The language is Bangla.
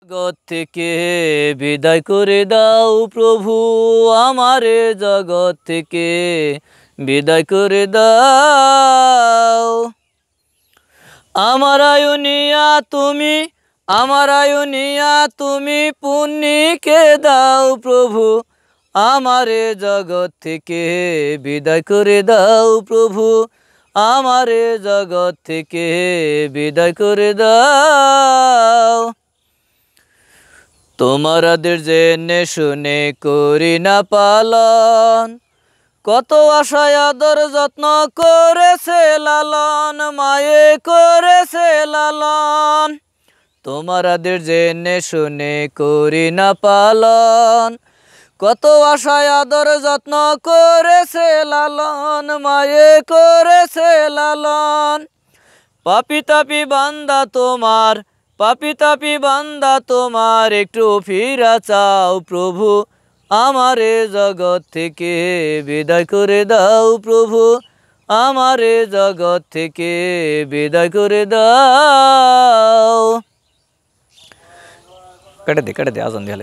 জগৎ থেকে বিদায় করে দাও প্রভু, আমারে জগৎ থেকে বিদায় করে দাও। আমার আয়ুনিয়া তুমি পুণ্যিকে দাও প্রভু, আমারে জগৎ থেকে বিদায় করে দাও প্রভু, আমারে জগৎ থেকে বিদায় করে দাও। তোমার আদেশ জেনে শুনে করি না পালন, কত আশায় আদর যত্ন করেছে লালন, মায়ে করেছে লালন। তোমার আদেশ জেনে শুনে করি না পালন, কত আশায় আদর যত্ন করেছে লালন, মায়ে করেছে লালন। পাপী তাপী বান্দা তোমার একটু ফিরা চাও প্রভু, আমারে জগৎ থেকে বিদায় করে দাও প্রভু, আমারে জগৎ থেকে বিদায় করে দাও। কেটে দে আজান দিয়ে